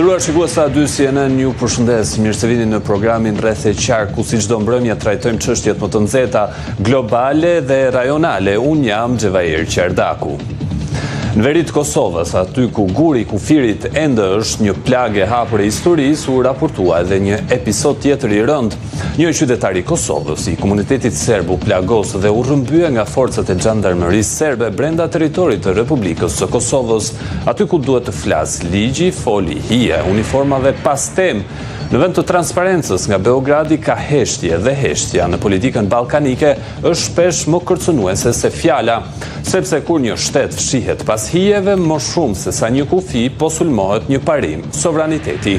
Nderuar shikues sa 2 CNN ju përshëndes. Mirë se vini në programin Rreth e Qark, ku si çdo mbrëmje trajtojmë çështjet më të nxehta globale dhe rajonale. Unë jam Xhevair Qerdaku. Në veri të Kosovës, aty ku guri i kufirit ende është një plagë e hapur e historisë, u raportua edhe një episod tjetër i rënd. Një qytetar i Kosovës, i komunitetit serb, u plagos dhe u rrëmbye nga forcat e xhandarmerisë serbe brenda territorit të Republikës së Kosovës, aty ku duhet të flas ligji, foli hije, uniformave pas temë. Në vend të transparencës nga Beogradi ka heshtje dhe heshtja në politikën ballkanike është shpesh më kërcënuese se fjala, sepse kur një shtet fshihet pas hijeve, më shumë se sa një kufi po sulmohet një parim, sovraniteti.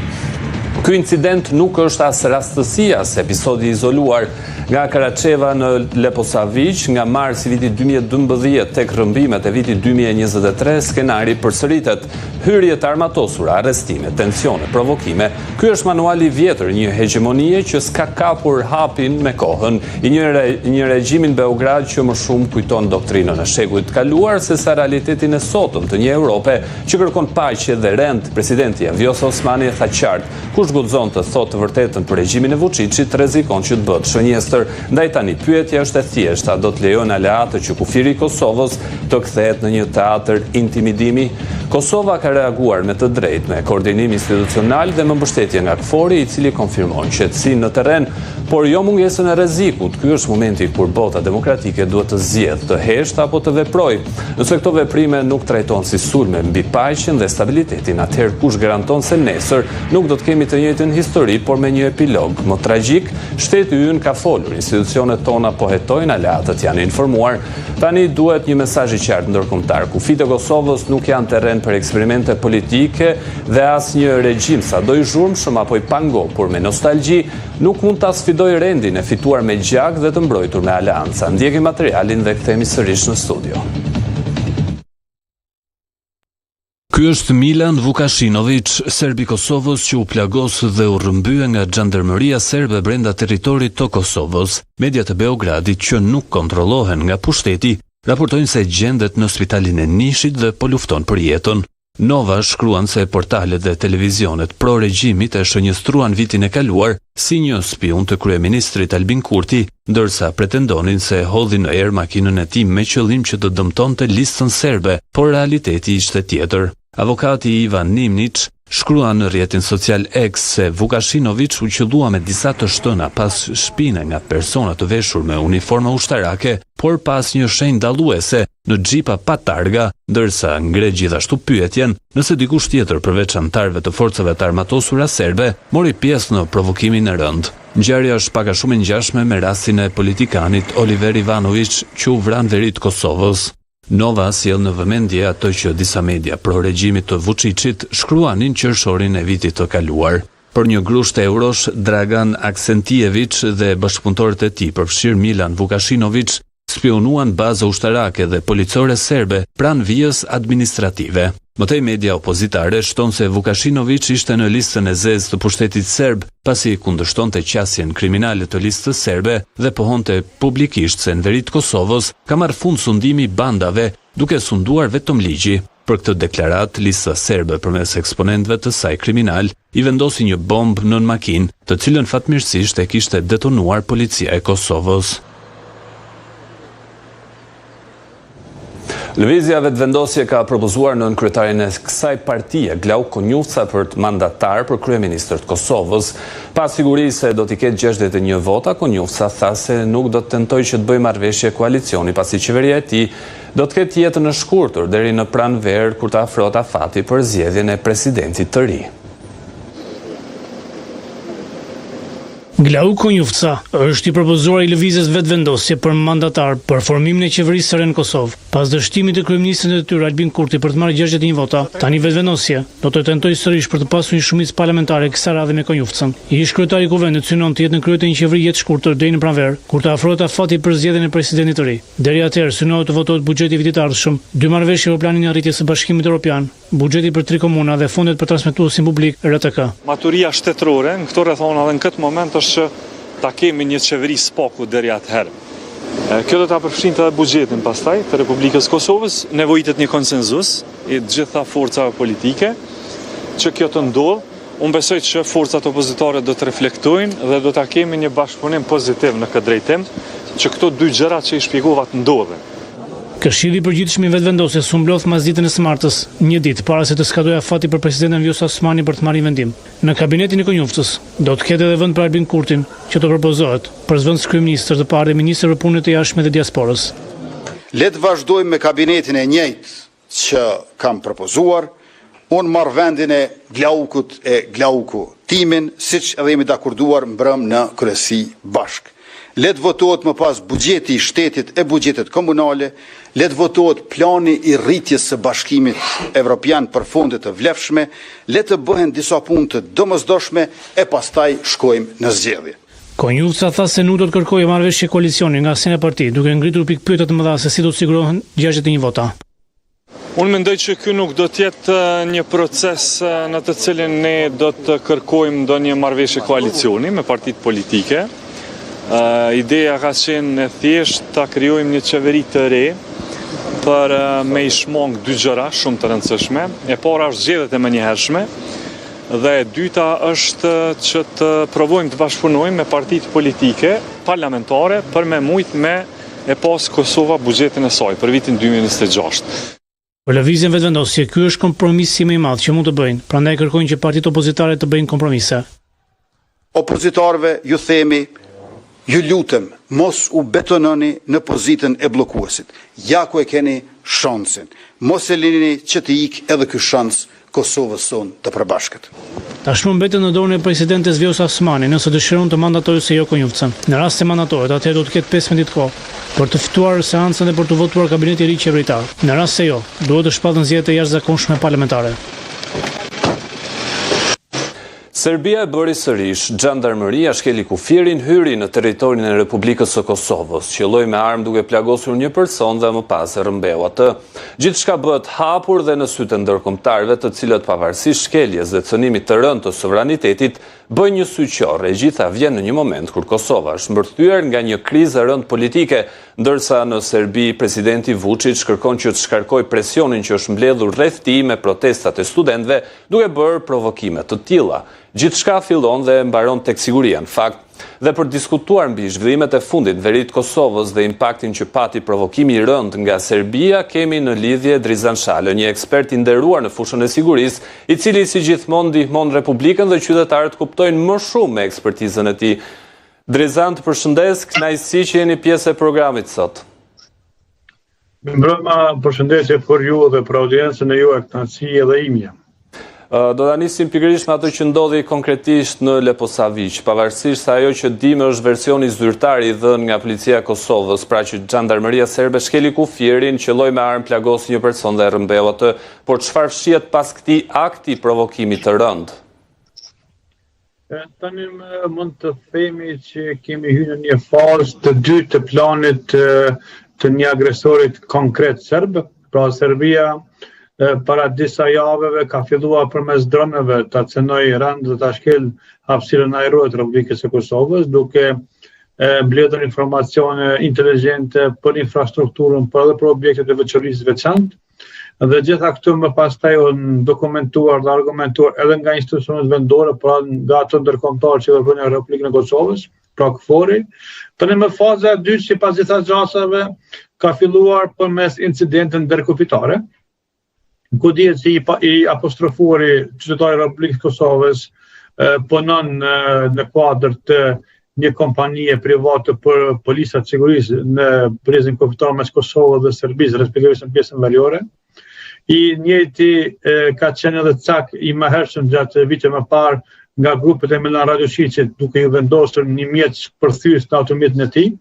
Ky incident nuk është as rastësia se episodi izoluar nga Karacheva në Leposavić nga marsi i vitit 2012 tek rrëmbimet e vitit 2023, skenari përsëritet. Hyrje të armatosura, arrestime, tensione, provokime. Ky është manuali i vjetër, një hegemonie që s'ka kapur hapin me kohën, i një regjimin Beograd që më shumë kujton doktrinën e shekullit të kaluar se sa realitetin e sotëm të një Europe që kërkon paqe dhe rend. Presidenti Vjosa Osmani e tha qartë, kush guxon të thotë të vërtetën për regjimin e Vučićit rrezikon që të bëhet shënjestër. Ndaj tani pyetja është e thjeshtë, a do të lejojnë aleatë që kufiri i Kosovës të kthehet në një teatër intimidimi? Kosova ka reaguar me të drejtë me koordinim institucional dhe me mbështetje nga KFOR-i, i cili konfirmon qetësinë në terren, por jo mungesën e rrezikut. Ky është momenti kur bota demokratike duhet të zgjedhë të heshtë apo të veprojë. Nëse këto veprime nuk trajtohen si sulme mbi paqen dhe stabilitetin, atëherë kush garanton se nesër nuk do të kemi të njëjtën histori, por me një epilog më tragjik? Shteti ynë ka folur, institucionet tona po hetojnë, aleatët janë informuar. Tani duhet një mesazh i qartë ndërkombëtar. Kufit e Kosovës nuk janë terren për eksperimente politike dhe asnjë regjim sado i zhurmshëm apo i pango, por me nostalgji nuk mund ta sfidoj rendin e fituar me gjak dhe të mbrojtur me aleanca. Ndjekim materialin dhe kthehemi sërish në studio. Ky është Milan Vukashinović, serb i Kosovës që u plagos dhe u rrëmbye nga xhandarmeria serbe brenda territorit të Kosovës. Mediat e Beogradit që nuk kontrollohen nga pushteti raportojnë se gjendet në spitalin e Nishit dhe po lufton për jetën. Nova shkruan se portalet dhe televizionet pro-regjimit e shënjestruan vitin e kaluar si një spion të kryeministrit Albin Kurti, ndërsa pretendonin se hodhi në erë makinën e tij me qëllim që të dëmtonte listën serbe, por realiteti ishte tjetër. Avokati Ivan Nimnić shkrua në rrjetin social X se Vukashinović u qellua me disa të shtëna pas shpine nga persona të veshur me uniforma ushtarake, por pas një shenjë dalluese në xhipa pa targa, ndërsa ngre gjithashtu pyetjen nëse dikush tjetër përveç antarëve të forcave të armatosura serbe mori pjesë në provokimin e rënd. Ngjarja është pak a shumë e ngjashme me rastin e politikanit Oliver Ivanović që u vran veri të Kosovës. Nova sjell në vëmendje atë që disa media pro-regjimit të Vučićit shkruanin qershorin e vitit të kaluar. Për një grusht eurosh, Dragan Aksentijević dhe bashkëpunëtorët e tij, përfshirë Milan Vukashinović, spionuan baza ushtarake dhe policore serbe pranë vijës administrative. Mëtej media opozitare shton se Vukashinović ishte në listën e zezë të pushtetit serb, pasi kundërshtonte qasjen kriminale të listës serbe dhe pohonte publikisht se në veri të Kosovës ka marrë fund sundimi bandave, duke sunduar vetëm ligji. Për këtë deklarat, lista serbe përmes eksponentëve të saj kriminal i vendosi një bombë nën makinë, të cilën fatmirësisht e kishte detonuar policia e Kosovës. Lëvizja vetëvendosje ka propozuar nën kryetarin e kësaj partie, Glauk Konjufca, për të mandatar për kryeministër të Kosovës. Pas sigurisë se do t'i ketë 61 vota, Konjufca tha se nuk do të tentojë që të bëjë marrëveshje koalicioni, pasi qeveria e tij do të ketë jetën e shkurtër deri në pranverë kur të afrohet afati për zgjedhjen e presidentit të ri. Glauk Konjufca është i propozuar i lëvizjes vetëvendosje për mandatar për formimin e qeverisë së re në Kosovë. Pas dështimit të kryeministrit të tyre Albin Kurti për të marrë 61 vota, tani vetëvendosje do të tentojë sërish për të pasur një shumicë parlamentare kësaj radhe me Konjufcën. Ish kryetari i kuvendit synon të jetë në krye të një qeveri jetë shkurtër deri në pranverë, kur të afrohet afati për zgjedhjen e presidentit të ri. Deri atëherë synohet të votohet buxheti i vitit të ardhshëm, 2 marrëveshje për planin e arritjes së Bashkimit Evropian, buxheti për 3 komuna dhe fondet për transmetuesin publik RTK. Maturia shtetërore në këto rrethona dhe në këtë moment është që ta kemi një qeveri spaku deri atëherë. Kjo do ta përfshinte edhe buxhetin pastaj të Republikës Kosovës, nevojitet një konsenzus i të gjitha forcave politike që kjo të ndodhë Unë besoj që forcat opozitare do të reflektojnë dhe do të kemi një bashkëpunim pozitiv në këtë drejtim, që këto dy gjërat që i shpjegova të ndodhin. Këshilli i përgjithshëm i vetëvendosjes u mblodh mas ditën e së martës, një ditë para se të skadojë afati për presidentin Vjosa Osmani për të marrë vendim. Në kabinetin e Konjuftës do të ketë edhe vend për Albin Kurtin, që të propozohet për zëvendës kryeministër të parë dhe ministër për punët e jashtme dhe diasporës. Le të vazhdojmë me kabinetin e njëjtë që kam propozuar. Unë marrë vendin e Glaukut e Glauku timin, siç edhe jemi dakorduar mbrëm në kryesi bashkë. Le të votohet më pas buxheti i shtetit e buxhetet komunale, le të votohet plani i rritjes së bashkimit evropian për fonde të vlefshme, le të bëhen disa punë të domosdoshme e pastaj shkojmë në zgjedhje. Konjuftësa tha se nuk do të kërkojë marrëveshje koalicioni nga asnjë parti, duke ngritur pikpyetje të mëdha se si do të sigurohen 61 vota. Unë mendoj që ky nuk do të jetë një proces në të cilin ne do të kërkojmë ndonjë marrëveshje koalicioni me partitë politike. Ideja ka qenë e thjesht ta krijojmë një qeveri të re për me i shmong dy gjëra shumë të rëndësishme. E para është zgjedhjet e menjëhershme dhe e dyta është që të provojmë të bashkëpunojmë me partitë politike parlamentare për me mujt me e pas Kosova buxhetin e saj për vitin 2026. Për lëvizjen vetëvendosje, ky është kompromisi më i madh që mund të bëjnë, prandaj kërkojnë që partitë opozitare të bëjnë kompromise. Opozitarëve ju themi, ju lutem, mos u betononi në pozitën e bllokuesit. Ja ku e keni shansin. Mos e lini që të ikë edhe ky shans Kosovës sonë të përbashkët. Tashmë mbetet në dorën e presidentes Vjosa Osmani nëse dëshiron të mandatojë se jo Konjuftësën. Në rast se mandatohet, atëherë do të ketë 15 ditë kohë për të ftuar seancën dhe për të votuar kabineti i ri qeveritar. Në rast se jo, duhet të shpallën zgjedhjet e jashtëzakonshme parlamentare. Serbia e bëri sërish, Gjandarmëria shkeli kufirin hyri në territorin e Republikës së Kosovës, qëlloi me armë duke plagosur një person dhe më pas e rrëmbeu atë. Gjithçka bëhet hapur dhe në sytë e ndërkombëtarëve, të cilët pavarësisht shkeljes dhe cënimit të rënd të sovranitetit, bëjnë një sy qorre, e gjitha vjen në një moment kur Kosova është mbërthyer nga një krizë e rënd politike, ndërsa në Serbi presidenti Vučić kërkon që të shkarkojë presionin që është mbledhur rreth tij me protestat e studentëve, duke bërë provokime të tilla. Gjithçka fillon dhe mbaron tek siguria në fakt, dhe për diskutuar mbi zhvillimet e fundit verit Kosovës dhe impaktin që pati provokimi i rënd nga Serbia, kemi në lidhje Drizan Shalë, një ekspert i nderuar në fushën e sigurisë, i cili si gjithmonë ndihmon Republikën dhe qytetarët kuptojnë më shumë me ekspertizën e tij. Drizan, të përshëndes, kënaqësi që jeni pjesë e programit sot. Mbrëma, përshëndetje për ju dhe për audiencën e juaj, kënaqësi edhe imja. Do ta nisim pikërisht me ato që ndodhi konkretisht në Leposavić, pavarësisht se ajo që dimë është versioni zyrtar i dhënë nga policia e Kosovës, pra që Gjandarmëria serbe shkeli kufirin, qelloi me armë plagosi një person dhe rrëmbeu atë, por çfarë fshihet pas këtij akti provokimi të rënd? Tani mund të themi që kemi hyrë në një fazë të dytë të planit të një agresorit konkret serb, pra Serbia para disa javeve ka filluar përmes droneve ta cenoj rënd dhe ta shkel hapësirën ajrore të Republikës së Kosovës, duke mbledhur informacione inteligjente për infrastrukturën, por edhe për objektet e veçorisë veçantë. Dhe gjitha këtu më pastaj janë dokumentuar dhe argumentuar edhe nga institucionet vendore, pra nga ato ndërkombëtar që veprojnë në Republikën e Kosovës, pra KFOR-i. Tani në faza e dytë, sipas gjitha gjasave, ka filluar përmes incidente ndërkufitare, ku dihet se i apostrofuari qytetari i Republikës Kosovës punon në kuadër të një kompanie private për policat sigurisë në brezin kufitar mes Kosovës dhe Serbisë, respektivisht në pjesën veriore. I njëjti ka qenë edhe cak i mëhershëm gjatë viteve më parë nga grupet e Milan Radojčićit, duke i vendosur një mjet përthyes në automjetin e tij.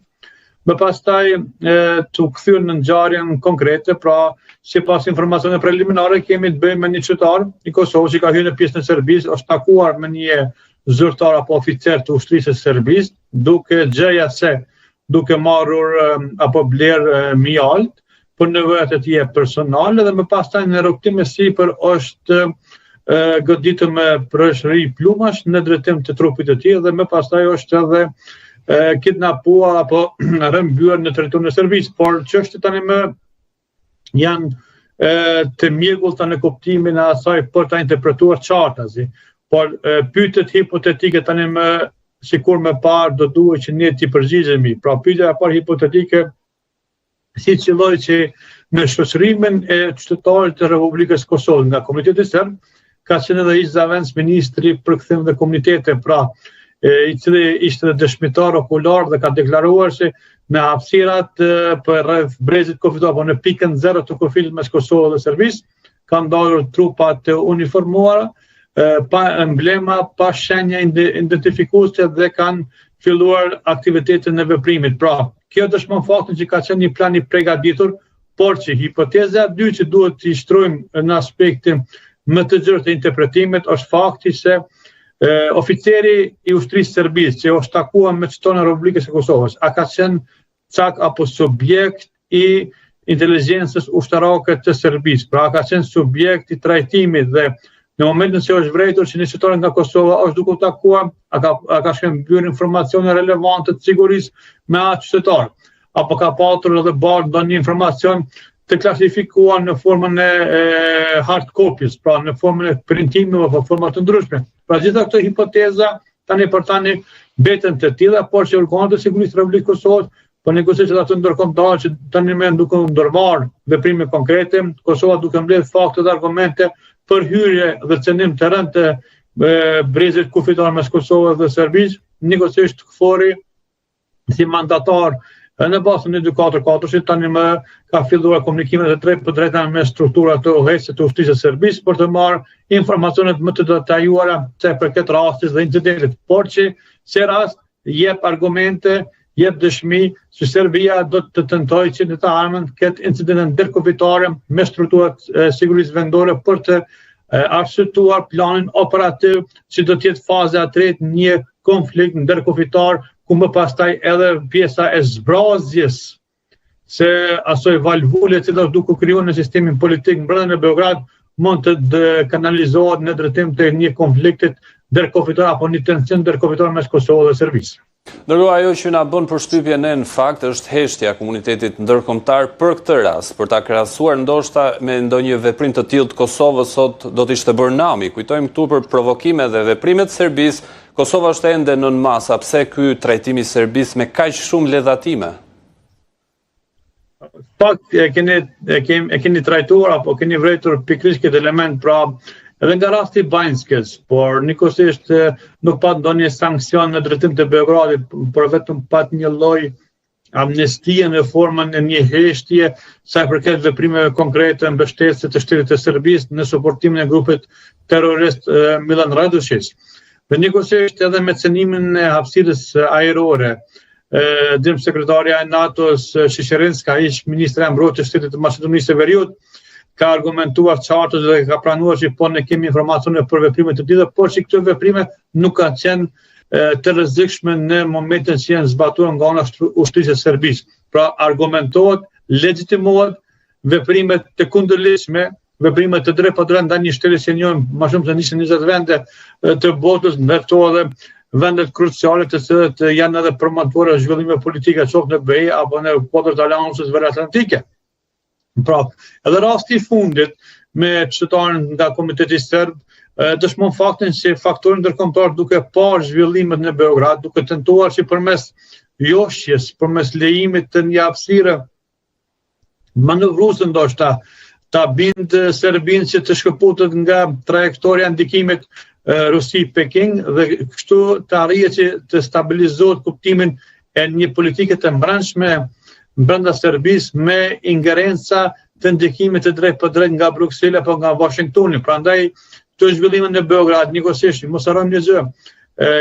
Më pastaj të kthyer në ngjarjen konkrete, pra sipas informacione preliminare kemi të bëjmë me një qytetar i Kosovës që ka hyrë në pjesën e Serbisë, është takuar me një zyrtar apo oficer të ushtrisë së Serbisë, duke gjëja se duke marrur apo bler mjalt për nevojat e tij personale, dhe më pastaj në rrugtim me sipër është goditur me prëshëri plumash në drejtim të trupit të tij, dhe më pastaj është edhe kidnapuar apo rëmbyer në territorin e Serbisë, por çështjet tani më janë të mjegullta në kuptimin e asaj për ta interpretuar qartazi. por pyetjet hipotetike tani më sikur më parë do duhet që ne t'i përgjigjemi. Pra pyetja e parë hipotetike si qëlloj që në shoqërimin e qytetarëve të Republikës Kosovës nga komuniteti serb ka qenë edhe ish zavendës ministri për kthim dhe komunitete, pra i cili ishte dëshmitar okular dhe ka deklaruar se në hapësirat për rreth brezit kufitor, apo në pikën 0 të kufit mes Kosovës dhe Serbisë, kanë ndalur trupat të uniformuara, pa emblema, pa shenja identifikuese dhe kanë filluar aktivitetin e veprimit. Pra, kjo dëshmon faktin që ka qenë një plan i përgatitur, por që hipoteza e dytë që duhet të shtrojmë në aspektin më të gjerë të interpretimit është fakti se oficeri i ushtrisë Serbisë që është takuar me qytetarën e Republikës së Kosovës, a ka qenë cak apo subjekt i inteligjencës ushtarake të Serbisë, pra a ka qenë subjekt i trajtimit dhe në momentin që është vërejtur që një qytetar nga Kosova është duke u takuar, a ka shkëmbyer informacione relevante të sigurisë me atë qytetar, apo ka patur edhe bardh ndonjë informacion të klasifikuar në formën e hard copies, pra në formën e printimit apo forma të ndryshme. Pra gjitha këto hipoteza tani për tani beten të tilla, por që organet e sigurisë të Republikës Kosovës po negociojnë ato ndërkombëtare që tani më duke ndërmarr veprime konkrete, Kosova duke mbledh fakte dhe argumente për hyrje dhe cënim të rënd të brezit kufitar mes Kosovës dhe Serbisë, negociisht KFOR-i si mandatar në bazën e 244 tani më ka filluar komunikimet e drejt për drejta me strukturat të udhëheqëse të ushtrisë së Serbisë për të marrë informacionet më të detajuara se për këtë rastis dhe incidentit, por që se rast jep argumente, jep dëshmi që Serbia do të tentojë që në të ardhmen këtë incidentën ndërkufitare me strukturat sigurisë vendore për të arsyetuar planin operativ që do të jetë faza e tretë një konflikt ndërkufitar ku më pastaj edhe pjesa e zbrazjes se asoj valvule që do duke krijuar në sistemin politik brenda në Beograd mund të kanalizohet në drejtim të një konfliktit ndërkufitar apo një tension ndërkufitar mes Kosovës dhe Serbisë. Ndërkohë ajo që na bën përshtypje ne në fakt është heshtja e komunitetit ndërkombëtar për këtë rast, për ta krahasuar ndoshta me ndonjë veprim të tillë të Kosovës sot do të ishte bërë nami. Kujtojmë këtu për provokime dhe veprimet të Serbisë, Kosova është ende nën masa. Pse ky trajtimi i Serbisë me kaq shumë ledhatime? Fakt e keni trajtuar apo keni vërejtur pikërisht këtë element, pra edhe nga rasti Banjskës, por njëkohësisht nuk pat ndonjë sankcion në drejtim të Beogradit, por vetëm pat një lloj amnestie në formën e një heshtje sa i përket veprimeve konkrete mbështetëse të shtetit të Serbisë në suportimin e grupit terrorist Milan Radušić. Dhe njëkohësisht edhe me cenimin e hapësirës ajrore, dim sekretarja e NATO-s Shishirinska, ish ministra e mbrojtjes së shtetit të Maqedonisë së Veriut, ka argumentuar qartë dhe ka pranuar që po ne kemi informacione për veprime të tilla, por që këto veprime nuk kanë qenë të rrezikshme në momentin që janë zbatuar nga ana ushtrisë së Serbisë. Pra argumentohet, legjitimohet veprime të kundërligjshme, veprime të drejtë pa drejtë ndaj një shteti që njohim më shumë se 120 vende të botës, ndërto edhe vendet kruciale të cilat janë edhe promotorë zhvillime politike qoftë në BE apo në kuadër të Aleancës Veriatlantike. Pra, edhe rasti i fundit me qytetarën nga komuniteti serb dëshmon faktin që faktorin ndërkombëtar duke parë zhvillimet në Beograd, duke tentuar që përmes joshjes, përmes lejimit të një hapësire manovruese ndoshta ta bind Serbinë që të shkëputet nga trajektoria ndikimit Rusi-Peking dhe kështu të arrijë që të stabilizohet kuptimin e një politike të mbrëmshme brenda Serbisë me ingerenca të ndikimit të drejtë për drejtë nga Bruksela apo nga Washingtoni. Prandaj këto zhvillime në Beograd, njëkohësisht mos harrojmë një gjë,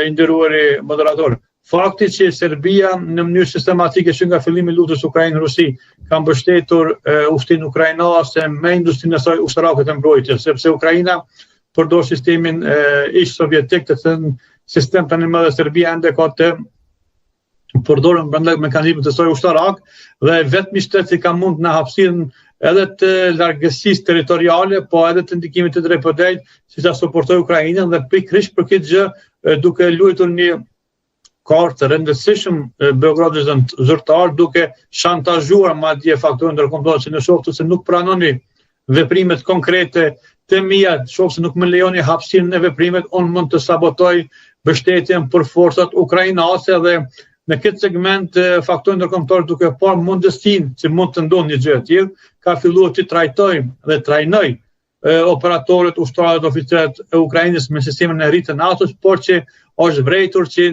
i nderuari moderator. Fakti që Serbia në mënyrë sistematike që nga fillimi i luftës Ukrainë-Rusi ka mbështetur ushtrinë ukrainase me industrinë e saj ushtarake të mbrojtjes, sepse Ukraina përdor sistemin ish sovjetik, të thënë sistem tani më dhe Serbia ende ka të përdorën brenda mekanizmit të saj ushtarak dhe vetëm shtet që ka mund në hapësirën edhe të largësisë territoriale, po edhe të ndikimit të drejtë për drejtë, si ta suportoi Ukrainën dhe pikërisht për këtë gjë duke luajtur një kartë të rëndësishme Beogradit zyrtar, duke shantazhuar madje faktorën ndërkombëtar që në shoftë se nuk pranoni veprimet konkrete të mia, nëse nuk më lejoni hapësirën e veprimet, unë mund të sabotoj mbështetjen për forcat ukrainase dhe në këtë segment faktori ndërkombëtar duke parë mundësinë që mund të ndodhë një gjë e tillë, ka filluar të trajtojmë dhe trajnoj operatorët, ushtarët, oficerët e Ukrainës me sistemin e ri të NATO-s, por që është vërejtur që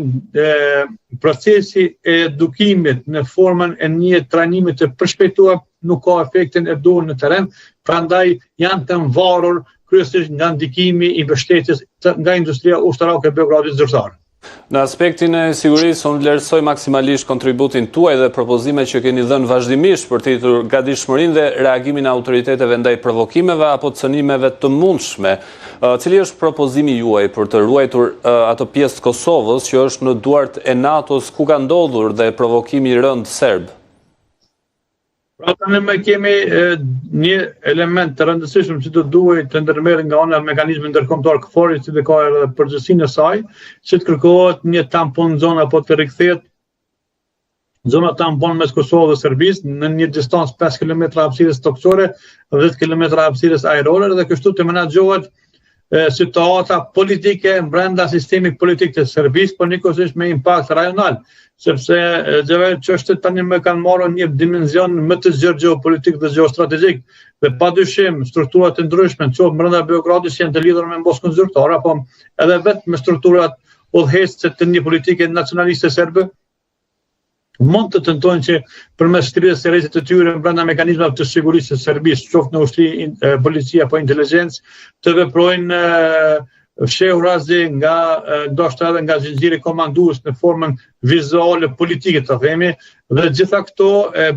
procesi e edukimit në formën e një trajnimit të përshpejtuar nuk ka efektin e duhur në terren, prandaj janë të varur kryesisht nga ndikimi i mbështetjes nga industria ushtarake e Beogradit zyrtar. Në aspektin e sigurisë, unë vlerësoj maksimalisht kontributin tuaj dhe propozimet që keni dhënë vazhdimisht për të rritur gatishmërinë dhe reagimin e autoriteteve ndaj provokimeve apo cënimeve të mundshme. Cili është propozimi juaj për të ruajtur ato pjesë të Kosovës që është në duart e NATO-s ku ka ndodhur dhe provokimi i rënd serb? Pra tani më kemi një element të rëndësishëm që do duhet të ndërmerret nga ana e mekanizmit ndërkombëtar KFOR, i cili ka edhe përgjegjësinë e saj, që të kërkohet një tampon zona apo të rikthehet zona tampon mes Kosovës dhe Serbisë në një distancë 5 km hapësirës toksore, 10 km hapësirës ajrore dhe kështu të menaxhohet situata politike brenda sistemit politik të Serbisë, por njëkohësisht me impakt rajonal, sepse çështjet tani më kanë marrë një dimension më të zgjerë geopolitik dhe geostrategjik dhe padyshim strukturat të ndryshme, qoftë brenda Beogradit janë të lidhura me Moskën zyrtare, apo edhe vetë me strukturat udhëheqëse të një politike nacionaliste serbe, mund të tentojnë që përmes shkrirjes së rrezit të tyre brenda mekanizmave të sigurisë së Serbisë, qoftë në ushtri, policia apo inteligjencë, të veprojnë fshehur razi nga ndoshta edhe nga zinxhiri komandues në formën vizuale politike të themi, dhe gjitha këto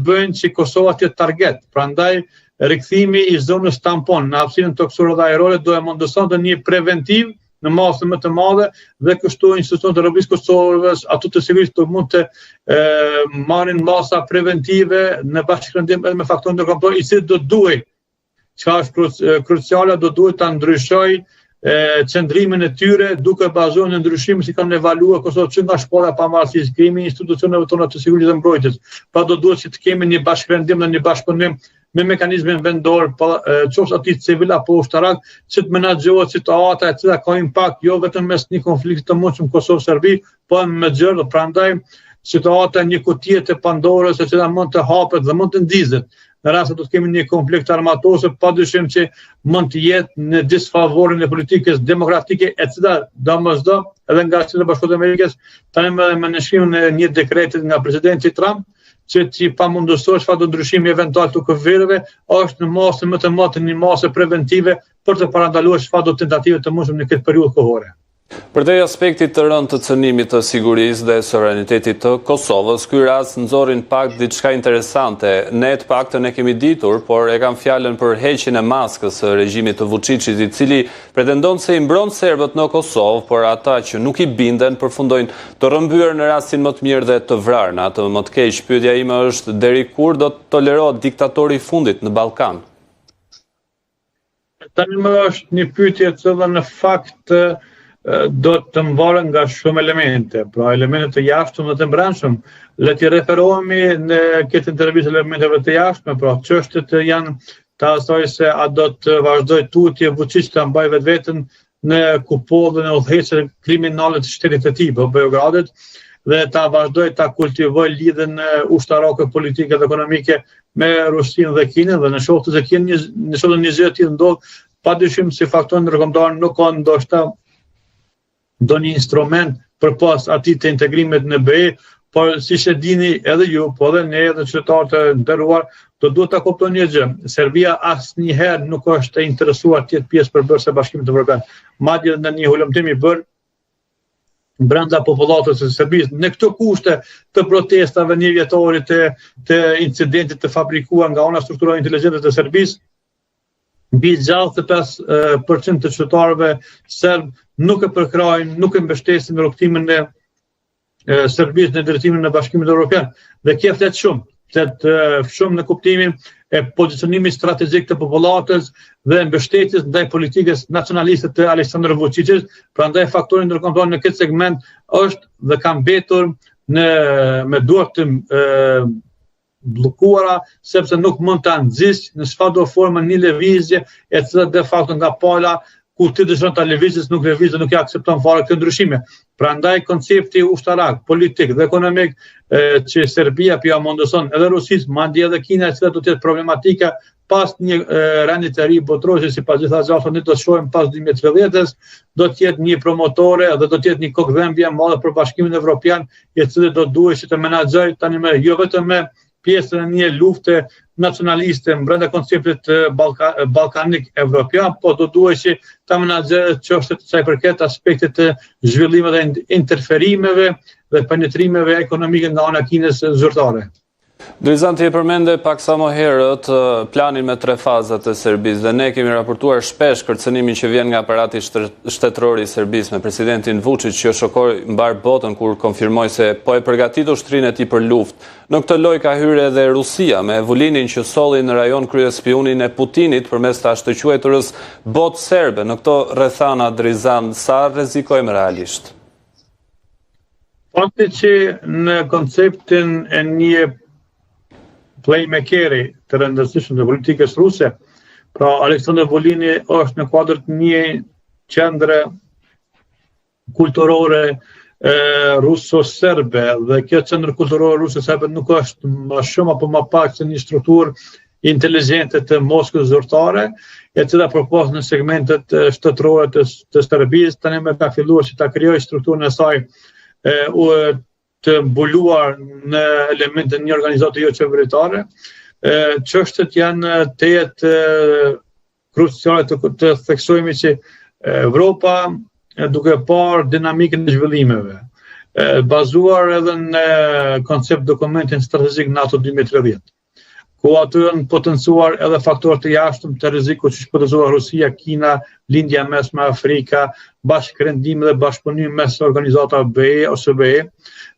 bëjnë që Kosova të jetë target. Prandaj rikthimi i zonës tampon në hapësirën toksore dhe ajrore do e mundësonte një preventiv në masë më të madhe dhe kështu institucionet e Robisë Kosovës ato të sigurisë të mund të marrin masa preventive në bashkëndrim edhe me faktorin ndërkombëtar i cili do duhet, çka është kruciale, do duhet ta ndryshoj qëndrimin e tyre duke bazuar në ndryshimet që kanë evaluar Kosovë që nga shkolla e pavarësisë, krimi, institucioneve tona të sigurisë dhe mbrojtjes. Pra do duhet që të kemi një bashkëvendim dhe një bashkëpunim me mekanizmin vendor, qoftë aty civil apo ushtarak, që të menaxhohet situata e cila ka impakt jo vetëm mes një konflikti të mundshëm Kosovë-Serbi, po më gjerë, prandaj situata e një kutie të Pandorës e cila mund të hapet dhe mund të ndizet. Në rast se do të kemi një konflikt armatos, padyshim që mund të jetë në disfavorin e politikës demokratike, e cila domosdo edhe nga Shtetet Bashkuara të Amerikës tani më nëshkrim në një dekret nga presidenti Trump, që pa mundësor çfarë do ndryshimi eventual të kufirëve, është në masë më të madhe një masë preventive për të parandaluar çfarë do tentative të mundshme në këtë periudhë kohore. Përdej aspektit të rënd të cënimit të sigurisë dhe suverenitetit të Kosovës, ky rast nxorri në pak diçka interesante. Ne të paktën e kemi ditur, por e kam fjalën për heqjen e maskës së regjimit të Vučićit, i cili pretendon se i mbron serbët në Kosovë, por ata që nuk i binden përfundojnë të rrëmbyer në rastin më të mirë dhe të vrarë në atë më të keq. Pyetja ime është deri kur do të tolerohet diktatori i fundit në Ballkan? Tani më është një pyetje që në fakt do të mvarën nga shumë elemente, pra elemente të jashtëm dhe të brendshëm. Le të referohemi në këtë intervistë elementeve të jashtme, pra çështjet janë të asaj se a do të vazhdoj tutje Vučić të mbaj vetveten në kupollën e udhëheqjeve kriminale të shtetit të tij, Beogradit, dhe ta vazhdoj ta kultivoj lidhjen ushtarake, politike dhe ekonomike me Rusinë dhe Kinën, dhe në shokët e Kinës, në shokët një gjë tjetër ndodh, padyshim si faktor ndërkombëtar nuk ka ndoshta do një instrument për pas ati të integrimit në BE, por si që dini edhe ju, po edhe ne edhe qytetarët e nderuar, do duhet ta kuptoni një gjë. Serbia asnjëherë nuk është e interesuar të jetë pjesë përbërëse e Bashkimit Evropian. Madje në një hulumtim i bërë brenda popullatës së Serbisë, në këto kushte të protestave një vjetore të incidentit të fabrikuar nga ana strukturave inteligjente të Serbisë, mbi 65% të qytetarëve serb nuk e përkrajnë, nuk e mbështesin në rrugtimin e Serbisë në drejtimin e Bashkimit Evropian. Dhe kjo flet shumë në kuptimin e pozicionimit strategjik të popullatës dhe mbështetjes ndaj politikës nacionaliste të Aleksandar Vučićit. Prandaj faktori ndërkombëtar në këtë segment është dhe ka mbetur me duart të bllokuara sepse nuk mund ta nxjisë në çfarëdo formë një lëvizje e cila de facto nga pala ku ti dëshiron ta lëvizësh nuk lëviz dhe nuk ja akcepton fare këtë ndryshime. Prandaj koncepti ushtarak, politik dhe ekonomik që Serbia pia mundoson edhe Rusisë, madje edhe Kina, e cila do të jetë problematike pas një rendi të ri botëror, si pas gjitha zafat ne do të shohim pas 2030-s, do të jetë një promotore dhe do të jetë një kokëdhëmbje e madhe për Bashkimin Evropian, e cili do duhet që të menaxhojë tani më jo vetëm me pjesën e një lufte nacionaliste brenda konceptit ballkanik evropian, po do duhet që ta menaxhojë çështjet sa i përket aspektit të zhvillimit dhe interferimeve dhe penetrimeve ekonomike nga ana e Kinës zyrtare. Drizan, ti e përmende pak sa më herët planin me 3 fazat të Serbisë dhe ne kemi raportuar shpesh kërcënimin që vjen nga aparati shtetëror i Serbisë me presidentin Vučić që shokoi mbar botën kur konfirmoi se po e përgatit ushtrinë e tij për luftë. Në këtë lojë ka hyrë edhe Rusia me Vulinin që solli në rajon kryespiunin e Putinit përmes të ashtuquajturës botë serbe. Në këto rrethana, Drizan, sa rrezikojmë realisht? Fakti që në konceptin e një playmakeri të rëndësishëm të politikës ruse, pra Aleksandr Vulini është në kuadër të një qendre kulturore ruso-serbe dhe kjo qendër kulturore ruso-serbe nuk është më shumë apo më pak se një strukturë inteligjente të Moskës zyrtare, e cila përpos në segmentet shtetërore të Serbisë, tani më ka filluar që ta krijojë strukturën e saj të mbuluar në elemente një organizate jo qeveritare. Çështjet janë të jetë kruciale të theksojmë që Evropa duke parë dinamikën e zhvillimeve, bazuar edhe në koncept dokumentin strategjik NATO 2030, ku aty janë potencuar edhe faktorë të jashtëm të rrezikut që potencuar Rusia, Kina, lindja mesme Afrika, bashkërendimi dhe bashkëpunim mes organizatave BE ose BE,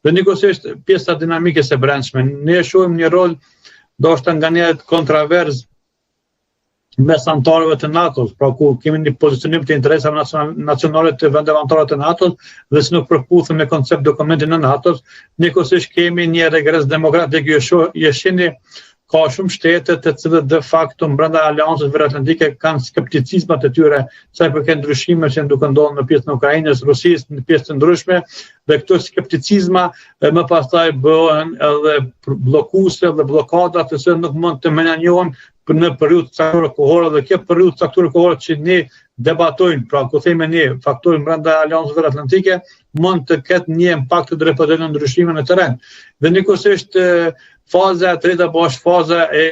dhe njëkohësisht pjesa dinamike së brendshme. Ne shohim një rol ndoshta nganjëherë kontrovers mes anëtarëve të NATO-s, pra ku kemi një pozicionim të interesave nacionale të vendeve anëtare të NATO-s dhe që nuk përputhen me koncept dokumentin e NATO-s, njëkohësisht kemi një regres demokratik. Jeshini ka shumë shtete të cilët de facto brenda Aleancës Veriatlantike kanë skepticizmat e tyre sa i përket ndryshimeve që duke ndodhur në pjesën e Ukrainës, Rusisë, në pjesë të ndryshme, dhe këto skepticizma më pastaj bëhen edhe bllokuese dhe bllokada të cilat nuk mund të menaxhohen në periudhë caktuar kohore, dhe kjo periudhë caktuar kohore që ne debatojmë, pra ku themi ne faktorin brenda Aleancës Veriatlantike, mund të ketë një impakt të drejtë në ndryshime në terren. Dhe njëkohësisht faza e tretë është faza e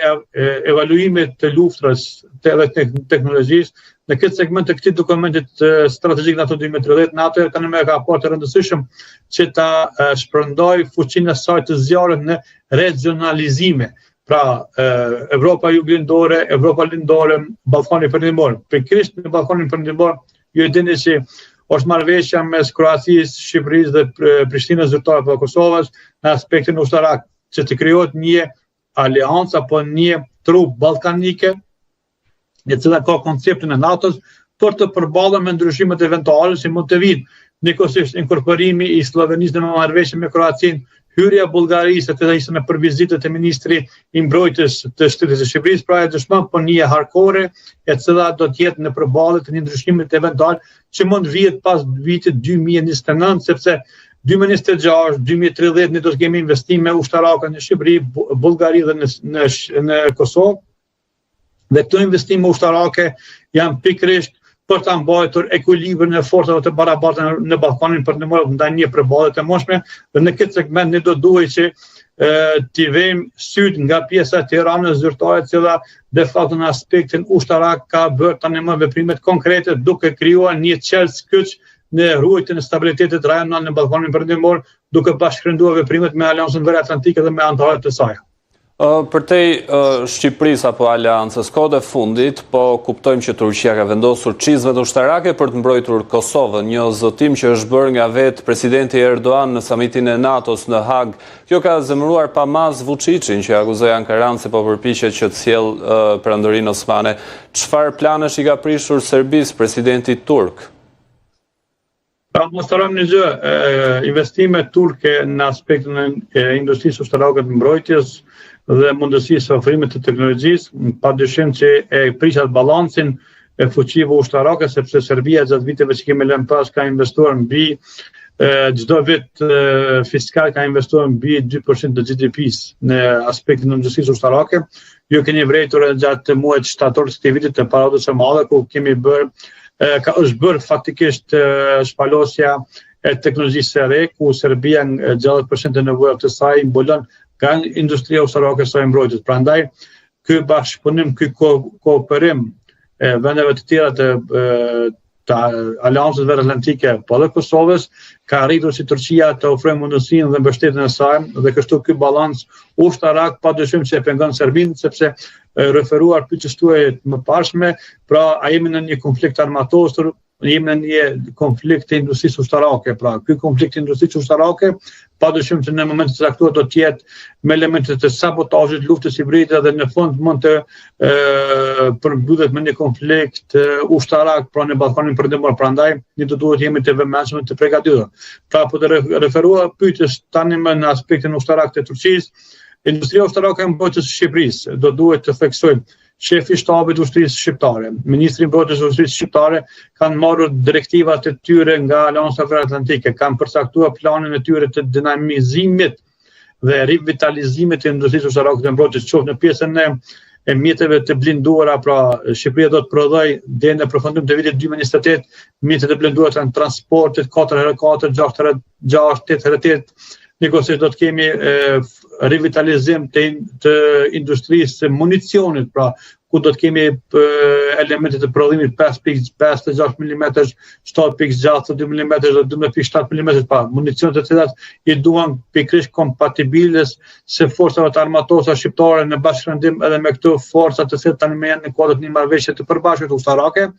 evaluimit të luftrës dhe teknologjisë. Në këtë segment të këtij dokumentit strategjik NATO 2030, NATO tani më ka parë të rëndësishëm që ta shpërndoj fuqinë e saj të zjarrit në regionalizime. Pra, Evropa juglindore, Evropa lindore, Ballkani Perëndimor. Pikërisht në Ballkanin Perëndimor, ju e dini që është marrëveshja mes Kroacisë, Shqipërisë dhe Prishtinës zyrtare apo Kosovës në aspektin ushtarak, që të krijohet një aleancë apo një trup ballkanike, e cila ka konceptin e NATO-s për të përballur me ndryshimet eventuale që mund të vinë. Njëkohësisht inkorporimi i Slovenisë në marrëveshje me Kroacinë, hyrja e Bullgarisë të ishte në përvizitet e ministri i mbrojtjes të Shtetit të Shqipërisë, pra e dëshmon për një harkore e cila do të jetë në përballje të një ndryshimit eventual që mund vihet pas vitit 2029, sepse 2026, 2030 ne do të kemi investime ushtarake në Shqipëri, Bullgari dhe në Kosovë. Dhe këto investime ushtarake janë pikërisht për ta mbajtur ekuilibrin e forcave të barabarta në Ballkanin Perëndimor ndaj një përballje të mundshme, dhe në këtë segment ne do duhet që t'i vëmë syt nga pjesa e Tiranës zyrtare, e cila de facto në aspektin ushtarak ka bërë tani më veprimet konkrete duke krijuar një qelës kyç në ruajtjen e stabilitetit rajonal në Ballkanin Perëndimor, duke bashkërenduar veprimet me Aleancën Veriatlantike dhe me anëtarët e saj. Për te Shqipërisë apo Aleancës, kohët e fundit, po kuptojmë që Turqia ka vendosur çizmet ushtarake për të mbrojtur Kosovën, një zotim që është bërë nga vetë presidenti Erdogan në samitin e NATO-s në Hag. Kjo ka zemëruar pamaz Vučićin, që akuzoi Ankaran se po përpiqet që të sjellë perandorinë osmane. Çfarë planesh i ka prishur Serbisë presidenti turk? Mos harrojmë një gjë, investimet turke në aspektin e industrisë ushtarake të mbrojtjes dhe mundësisë së ofrimit të teknologjisë, padyshim që e prishat balancin e fuqive ushtarake, sepse Serbia gjatë viteve që kemi lënë pas ka investuar mbi çdo vit fiskal ka investuar mbi 2% të GDP-s në aspektin e industrisë ushtarake. Ju keni vërejtur gjatë muajit shtator të këtij viti të paradës së madhe ku kemi është bërë faktikisht shpalosja e teknologjisë së re, ku Serbia 60% e nevojave të saj mbulon nga industria ushtarake së mbrojtjes. Prandaj ky bashkëpunim, ky kooperim vendeve të tjera të Aleancës Veriatlantike, po dhe Kosovës, ka arritur si Turqia të ofrojë mundësinë dhe mbështetjen e saj dhe kështu ky balans ushtarak padyshim që e pengon Serbinë, sepse referuar pyetjes tuaja më parshme, pra a jemi në një konflikt armatosur, jemi në një konflikt të industrisë ushtarake. Pra ky konflikt të industrisë ushtarake padyshim që në momentin e caktuar do të jetë me elemente të sabotazhit, luftës hibride dhe në fund mund të përmbyllet me një konflikt ushtarak pra në Ballkanin Perëndimor. Prandaj ne do duhet jemi të vëmendshëm të përgatitur. Pra po të referua pyetjes tani më në aspektin ushtarak të Turqisë, industria ushtarake e mbrojtjes së Shqipërisë do duhet të theksojmë. Shefi i shtabit të ushtrisë shqiptare, ministri i mbrojtjes së ushtrisë shqiptare kanë marrur direktivat e tyre nga Aleanca Veriatlantike, kanë përcaktuar planin e tyre të dinamizimit dhe rivitalizimit të industrisë ushtarake të mbrojtjes, qoftë në pjesën e mjeteve të blinduara, pra Shqipëria do të prodhoj deri në përfundim të vitit 2028 mjete të blinduara në transportit 4x4, 6x6, 8x8. Nikosisht do të kemi rivitalizim të industrisë municionit, pra ku do të kemi elemente të prodhimit 5.5 të 6 mm, 7.6 të 2 mm dhe 12.7 mm, pa municionet të cilat i duan pikërisht kompatibiles se forcave të armatosura shqiptare në bashkërendim edhe me këto forcat të cilat tani janë në kuadër të një marrëveshje të përbashkët ushtarake.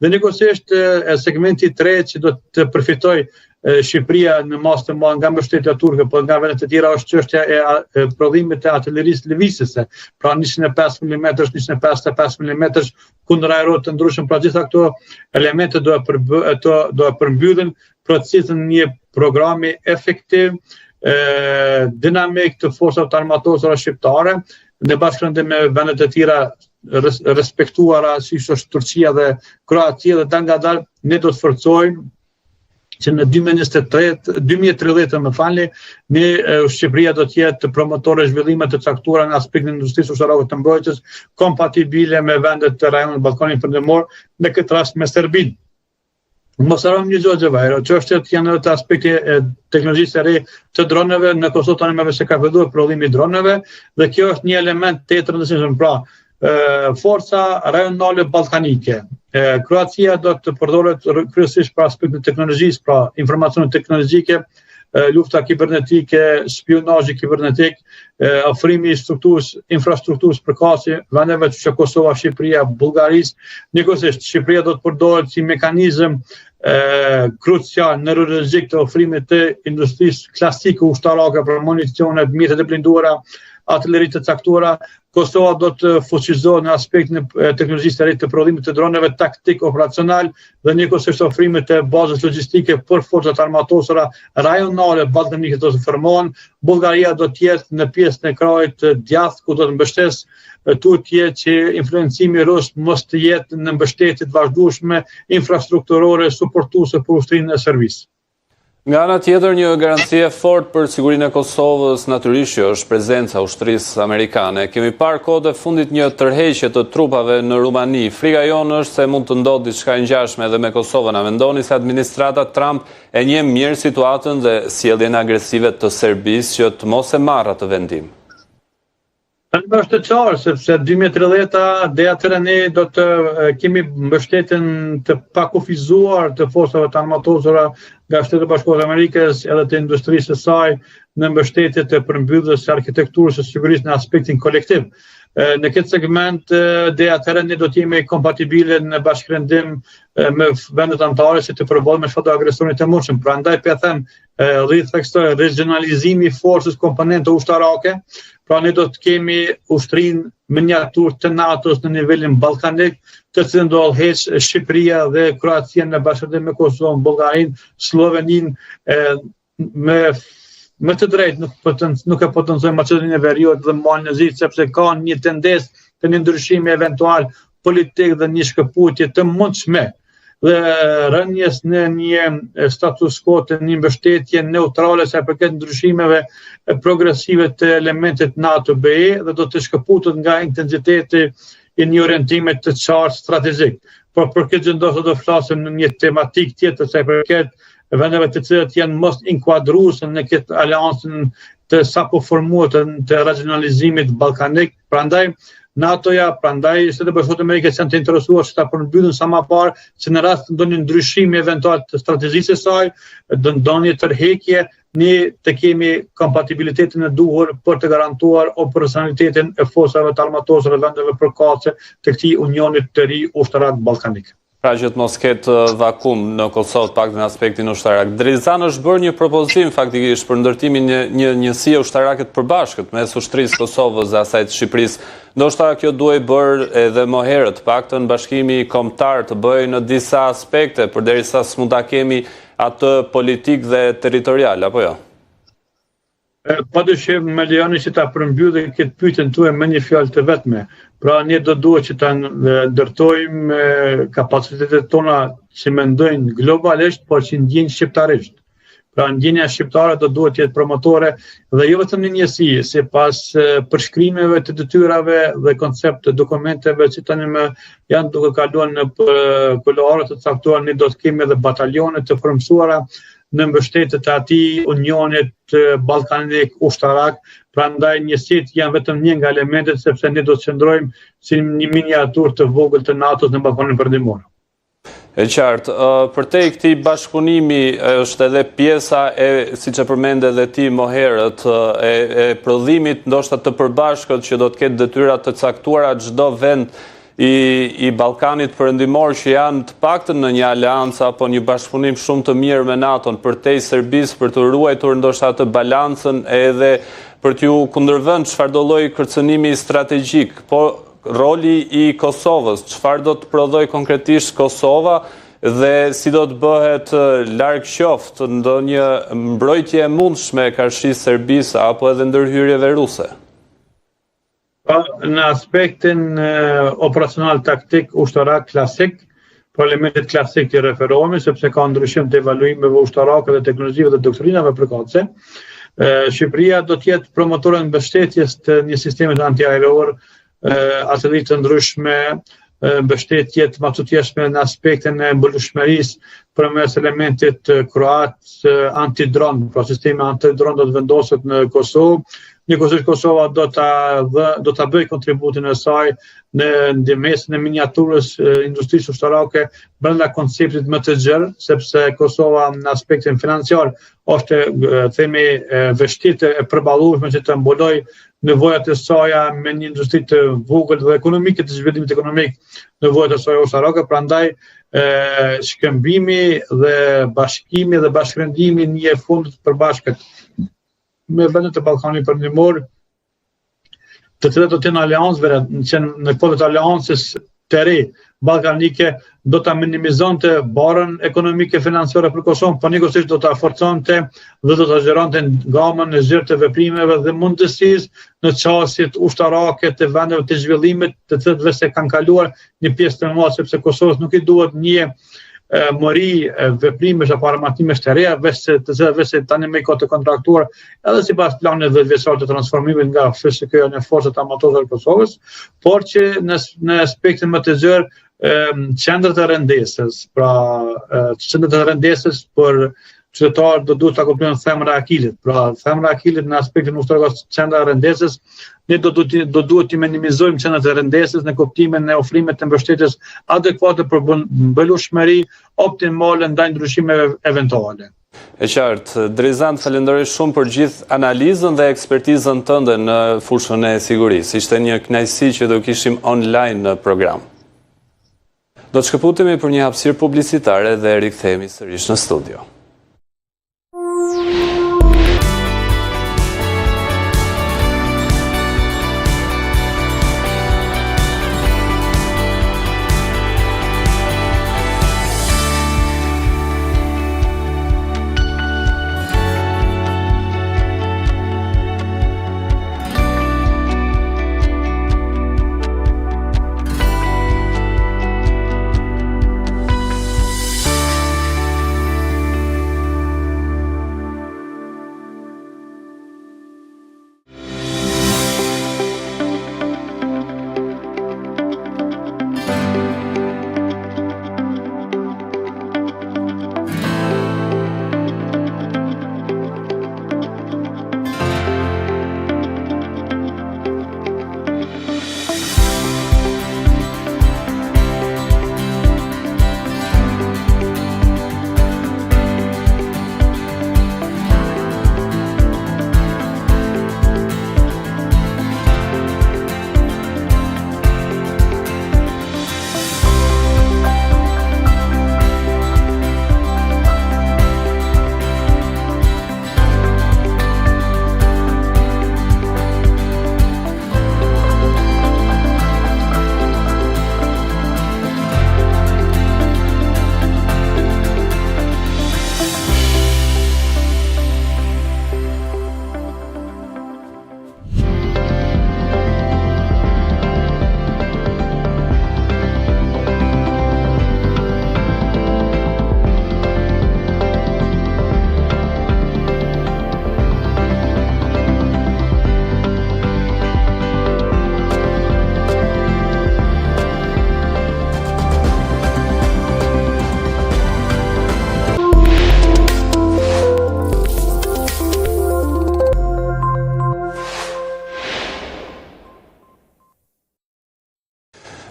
Dhe nikosisht segmenti i tretë që do të përfitojë Shqipëria në masë të madhe nga mbështetja turke, por nga vendet e tjera është çështja e prodhimit të artillerisë lëvizëse, pra 105 mm, 155 mm kundër aerot të ndryshëm. Pra gjitha këto elemente do e përmbyllen procesin në një programi efektiv, dinamik të forcave të armatosura shqiptare në bashkërendim me vendet e tjera respektuara siç është Turqia dhe Kroacia, dhe ngadalë ne do të forcojmë që në 2030, Shqipëria do të jetë promotore zhvillime të caktuara në aspektin e industrisë ushtarake të mbrojtjes, kompatibile me vendet të rajonit Ballkanit Perëndimor, në këtë rast me Serbinë. Mos harrojmë një gjë Xhevairo, çështjet janë edhe të aspekti e teknologjisë së re të droneve. Në Kosovë tani më se ka filluar prodhimi i droneve dhe kjo është një element tjetër i rëndësishëm. Pra, forca rajonale ballkanike. Kroacia do të përdoret kryesisht për aspektin e teknologjisë, pra informacionet teknologjike, lufta kibernetike, spionazhi kibernetik, ofrimi i infrastrukturës përkatëse vendeve që Kosova, Shqipëria, Bullgarisë. Nikosisht Shqipëria do të përdoret si mekanizëm krucial në rrezik të ofrimit të industrisë klasike ushtarake për municionet, mjetet e blinduara, artillerit të caktuara. Kosova do të fuqizohet në aspektin e teknologjisë së re të prodhimit të droneve taktik operacional dhe nikosisht ofrimit të bazës logjistike për forcat armatosura rajonale ballkanike do të formohen. Bullgaria do të jetë në pjesën e krahit të djathtë ku do të mbështesë Turqia që influencimi rus mos të jetë në mbështetje të vazhdueshme infrastrukturore suportuese për ushtrinë e Serbisë. Nga ana tjetër, një garanci e fortë për sigurinë e Kosovës natyrisht që është prezenca ushtrisë amerikane. Kemi parë kohët e fundit një tërheqje të trupave në Rumani. Frika jonë është se mund të ndodhë diçka e ngjashme edhe me Kosovën. A mendoni se administrata Trump e njeh mirë situatën dhe sjelljen agresive të Serbisë që të mos e marrë atë vendim? Tani është të qartë, sepse 2030 deri atëherë ne do të kemi mbështetjen të pakufizuar të forcave të armatosura nga Shtetet e Bashkuara të Amerikës edhe të industrisë së saj në mbështetje të përmbylljes së arkitekturës së sigurisë në aspektin kolektiv. Në këtë segment deri atëherë ne do të jemi kompatibile në bashkërendim me vendet anëtare si të përballë me çfarëdo agresionit të mundshëm. Prandaj po them theksoj regionalizimi i forcës komponente ushtarake. Pra ne do të kemi ushtrinë miniaturë të NATO-s në nivelin ballkanik, të cilën do heqë Shqipëria dhe Kroacia në bashkëpuntim me Kosovën, Bullgarinë, Sloveninë me me të drejtë nuk e potencojmë Maqedoninë e Veriut dhe Malin e Zi, sepse ka një tendencë të një ndryshimi eventual politik dhe një shkëputje të mundshme dhe rënjes në një status quo të një mbështetje neutrale sa përket ndryshimeve progresive të elementit NATO-BE dhe do të shkëputet nga intensiteti i një orientime të qartë strategjik. Por për këtë gjë do flasim në një tematik tjetër sa përket vendeve të cilat janë mos inkuadruese në këtë aleancën të sapo formuar të racionalizimit ballkanik. Prandaj NATO-ja, prandaj Shtetet Bashkuara të Amerikës janë të interesuar që ta përmbyllin sa më parë që në rast të ndonjë ndryshimi eventual të strategjisë së saj, ndonjë tërheqje, ne të kemi kompatibilitetin e duhur për të garantuar operacionalitetin e forcave të armatosur dhe vendeve përkatëse të këtij unionit të ri ushtarak ballkanik. Pra që të mos ketë vakum në Kosovë pak në aspektin ushtarak. Drizan është bërë një propozim faktikisht për ndërtimin një njësie ushtarake të përbashkët mes ushtrisë Kosovës dhe asaj të Shqipërisë. Ndoshta kjo duhej bërë edhe më herët, paktën bashkimi kombëtar të bëjë në disa aspekte përderisa s'mund ta kemi atë politik dhe territorial, apo jo? Padyshim me lejoni që ta përmbyllim këtë pyetjen tuaj me një fjalë të vetme. Pra ne do duhet që ta ndërtojmë kapacitetet tona që mendojnë globalisht, por që ndjejnë shqiptarisht. Pra ndjenja shqiptare do duhet të jetë promotore dhe jo vetëm në njësi, sipas përshkrimeve të detyrave dhe koncept të dokumenteve që tani janë duke kaluar në kuloare të caktuara, ne do të kemi edhe batalione të formsuara në mbështetjet e atij unionit ballkanik ushtarak, prandaj njësitë janë vetëm një nga elementet sepse ne do të qëndrojmë si një miniaturë të vogël të NATO-s në Ballkanin Perëndimor. E qartë, përtej këtij bashkëpunimi është edhe pjesa siç e përmendë edhe ti më herët, e prodhimit ndoshta të përbashkët që do të ketë detyra të caktuara çdo vend i Ballkanit Perëndimor që janë të paktën në një aleancë apo një bashkëpunim shumë të mirë me NATO-n përtej Serbisë për të ruajtur ndoshta atë balancën edhe për t'ju kundërvënë çfarëdo lloj kërcënimi strategjik, po roli i Kosovës, çfarë do të prodhoj konkretisht Kosova dhe si do të bëhet larg qoftë ndonjë mbrojtje e mundshme karshi Serbisë apo edhe ndërhyrjeve ruse. Në aspektin operacional taktik ushtarak klasik, për elementet klasik të referohemi, sepse ka ndryshim të evaluimeve ushtarake dhe teknologjive dhe doktrinave përkatëse. Shqipëria do të jetë promotore në mbështetjes të një sistemi antiajror, atëllit të ndryshme, mbështetje të matutjeshme në aspektin e mbulueshmërisë përmes elementit kroat antidron, pra sistemi antidron do të vendoset në Kosovë. Njëkohësisht Kosova do ta bëj kontributin e saj në ndërmjetin e miniaturës industrisë ushtarake brenda konceptit më të gjerë, sepse Kosova në aspektin financiar është themi vështirë e përballueshme që të mbuloj nevojat e saj me një industri të vogël dhe ekonomike të zhvillimit ekonomik, nevojat e saj ushtarake, prandaj shkëmbimi dhe bashkimi dhe bashkërendimi një fondit të përbashkët me vendet e Ballkanit Perëndimor, të cilat do të jenë aleancëve që në kodrat e aleancës të re ballkanike do ta minimizonte barën ekonomike financiare për Kosovën, por njëkohësisht do ta forconte dhe do ta zgjeronte gamën e zgjerë të veprimeve dhe mundësisë në çështjet ushtarake të vendeve të zhvillimit, të cilat vetë kanë kaluar një pjesë të madhe, sepse Kosovës nuk i duhet një mori veprimesh apo armatimesh të reja, të cilat vetë tani më ka të kontraktuar edhe sipas planeve dhe vjetësor të transformimit nga FSK në forcat armatore të Kosovës, por që në aspektin më të gjerë qendrat e rendesës, pra qendrat e rendesës për qytetarët do duhet ta kuptojnë themra e akilit. Pra themra e akilit në aspektin ushtarak qendra e rendesës, ne do duhet të minimizojmë qendrat e rendesës në kuptimin e ofrimit të mbështetjes adekuate për mbulueshmëri optimale ndaj ndryshimeve eventuale. E qartë, Drizan, falenderoj shumë për gjithë analizën dhe ekspertizën tënde në fushën e sigurisë. Ishte një kënaqësi që do kishim online në program. Do të shkëputemi për një hapësirë publicitare dhe rikthehemi sërish në studio.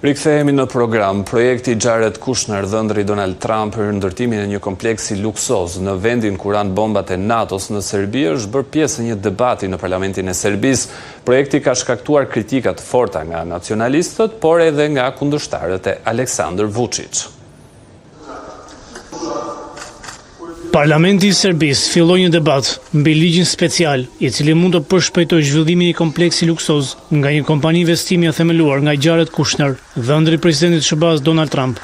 Rikthehemi në program. Projekti Jared Kushner dhëndri Donald Trump për ndërtimin e një kompleksi luksoz në vendin ku ranë bombat e NATO-s në Serbi është bërë pjesë e një debati në parlamentin e Serbisë. Projekti ka shkaktuar kritika të forta nga nacionalistët, por edhe nga kundërshtarët e Aleksandar Vučić. Parlamenti i Serbisë filloi një debat mbi ligjin special, i cili mund të përshpejtojë zhvillimin e një kompleksi luksoz nga një kompani investimi e themeluar nga Jared Kushner, dhëndri presidentit SBA-s Donald Trump.